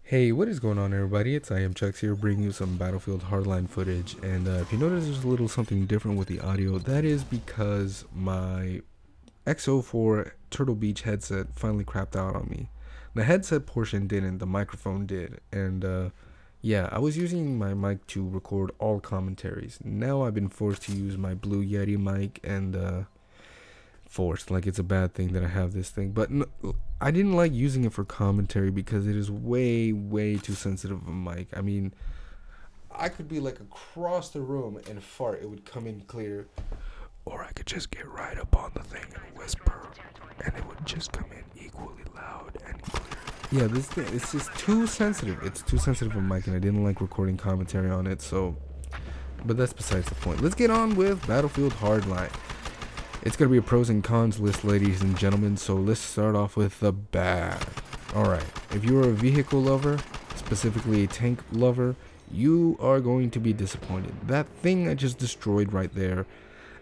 Hey, what is going on, everybody? It's I am Chucks here, bringing you some Battlefield Hardline footage. And if you notice there's a little something different with the audio, that is because my XO4 Turtle Beach headset finally crapped out on me. The headset portion didn't, the microphone did. And yeah, I was using my mic to record all commentaries. Now I've been forced to use my Blue Yeti mic, and forced, like it's a bad thing that I have this thing. But no, I didn't like using it for commentary because it is way too sensitive of a mic. I mean, I could be like across the room and fart, it would come in clear, or I could just get right up on the thing and whisper, and it would just come in equally loud and clear. Yeah, this thing, it's just too sensitive. It's too sensitive of a mic, and I didn't like recording commentary on it. So, but that's besides the point. Let's get on with Battlefield Hardline. It's going to be a pros and cons list, ladies and gentlemen, so let's start off with the bad. Alright, if you are a vehicle lover, specifically a tank lover, you are going to be disappointed. That thing I just destroyed right there,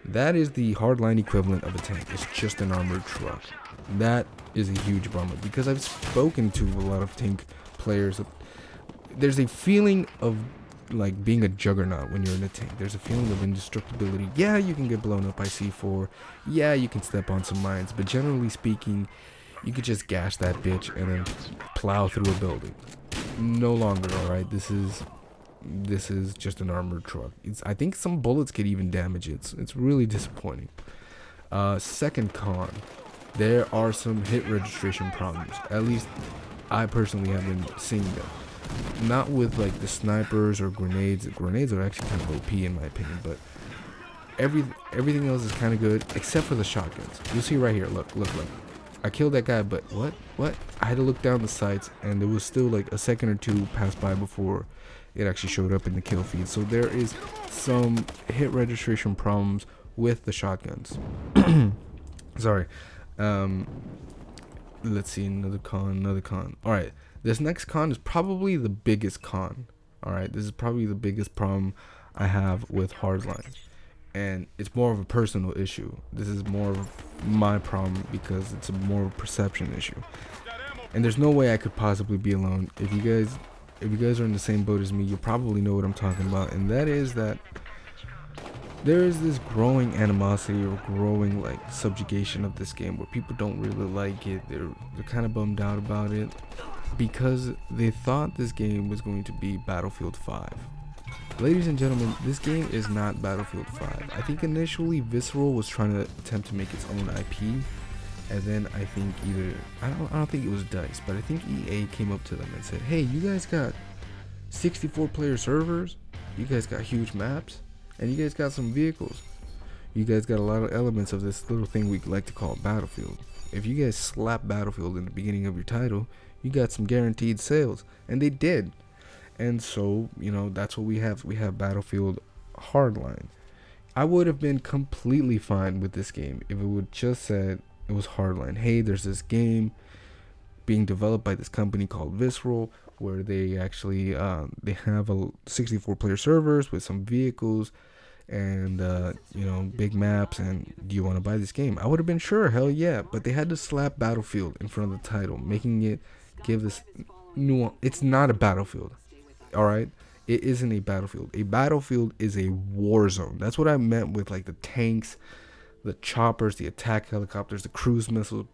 that is the hardline equivalent of a tank. It's just an armored truck. That is a huge bummer, because I've spoken to a lot of tank players. There's a feeling of like being a juggernaut when you're in a tank. There's a feeling of indestructibility. Yeah, you can get blown up by C4. Yeah, you can step on some mines, but generally speaking, you could just gash that bitch and then plow through a building. No longer. All right, this is just an armored truck. I think some bullets could even damage it. It's really disappointing. Second con, there are some hit registration problems. At least I personally have been seeing them. Not with like the snipers or grenades. Grenades are actually kind of OP in my opinion, but everything else is kind of good except for the shotguns. You'll see right here. Look. I killed that guy, but what? I had to look down the sights, and there was still like a second or two passed by before it actually showed up in the kill feed. So there is some hit registration problems with the shotguns. Sorry. Let's see, another con. All right. This next con is probably the biggest con. Alright, this is probably the biggest problem I have with Hardline. And it's more of a personal issue. This is more of my problem because it's a more perception issue. And there's no way I could possibly be alone. If you guys are in the same boat as me, you probably know what I'm talking about. And that is that there is this growing animosity or growing like subjugation of this game where people don't really like it. They're kind of bummed out about it, because they thought this game was going to be Battlefield 5. Ladies and gentlemen, this game is not Battlefield 5. I think initially Visceral was trying to attempt to make its own IP, and then I think I don't think it was DICE, but I think EA came up to them and said, hey, you guys got 64 player servers, you guys got huge maps, and you guys got some vehicles. You guys got a lot of elements of this little thing we like to call Battlefield. If you guys slap Battlefield in the beginning of your title, you got some guaranteed sales, and they did. And so, you know, that's what we have. We have Battlefield Hardline. I would have been completely fine with this game if it would just said it was Hardline. Hey, there's this game being developed by this company called Visceral, where they actually they have a 64 player servers with some vehicles and you know, big maps, and do you want to buy this game? I would have been sure, hell yeah. But they had to slap Battlefield in front of the title, making it give this nuance. It's not a Battlefield. All right, it isn't a Battlefield. A Battlefield is a war zone. That's what I meant with like the tanks, the choppers, the attack helicopters, the cruise missiles.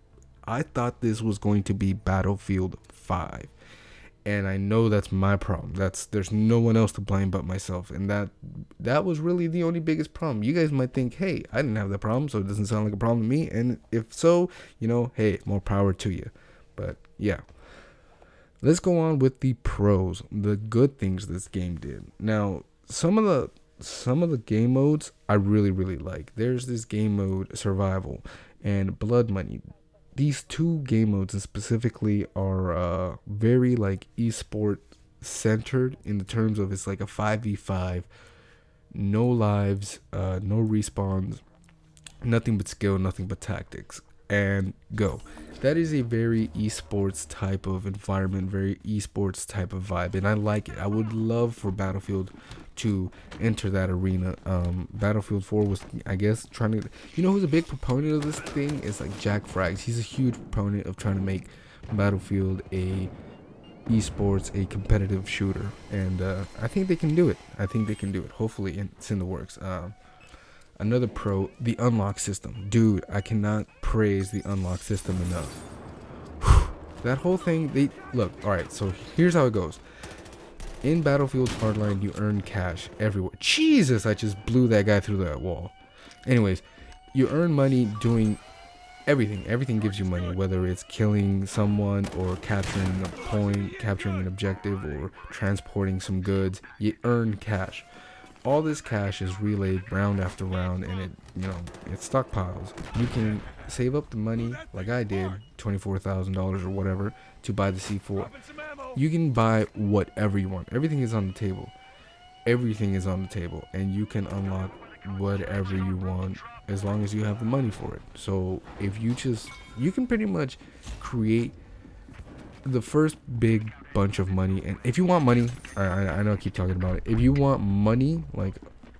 I thought this was going to be Battlefield 5, and I know that's my problem. There's no one else to blame but myself, and that was really the only biggest problem. You guys might think, hey, I didn't have that problem, so it doesn't sound like a problem to me, and if so, you know, hey, more power to you. But yeah, let's go on with the pros, the good things this game did. Now, some of the game modes I really like. There's this game mode, survival, and blood money. These two game modes specifically are very like esport centered in the terms of it's like a 5v5, no lives, no respawns, nothing but skill, nothing but tactics, and go. That is a very esports type of environment, very esports type of vibe, and I like it. I would love for Battlefield to enter that arena. Battlefield 4 was, I guess, trying to, you know who's a big proponent of this thing is like Jack Frags. He's a huge proponent of trying to make Battlefield a esports a competitive shooter, and I think they can do it. Hopefully it's in the works. Another pro, the unlock system. Dude, I cannot praise the unlock system enough. That whole thing, they look, alright, so here's how it goes. In Battlefield Hardline, you earn cash everywhere. Jesus, I just blew that guy through that wall. Anyways, you earn money doing everything. Everything gives you money, whether it's killing someone or capturing a point, capturing an objective, or transporting some goods. You earn cash. All this cash is relayed round after round, and it stockpiles. You can save up the money, like I did, $24,000 or whatever, to buy the C4. You can buy whatever you want. Everything is on the table. Everything is on the table, and you can unlock whatever you want as long as you have the money for it. So if you can pretty much create the first big bunch of money. And if you want money, I know I keep talking about it, if you want money, like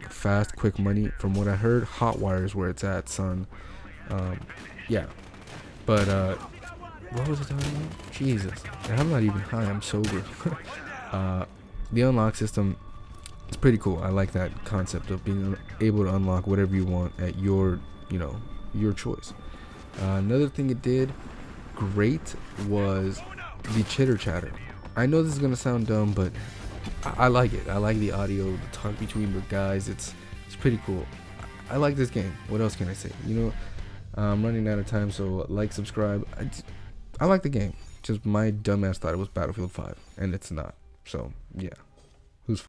fast, quick money, from what I heard, Hotwire is where it's at, son. Yeah, but what was I talking about? Jesus, I'm not even high, I'm sober. The unlock system is pretty cool. I like that concept of being able to unlock whatever you want at your your choice. Another thing it did great was the chitter chatter. I know this is gonna sound dumb, but I like it. I like the audio, the talk between the guys. It's pretty cool. I like this game. What else can I say? I'm running out of time, so like, subscribe. I like the game. Just my dumbass thought it was Battlefield 5, and it's not. So yeah.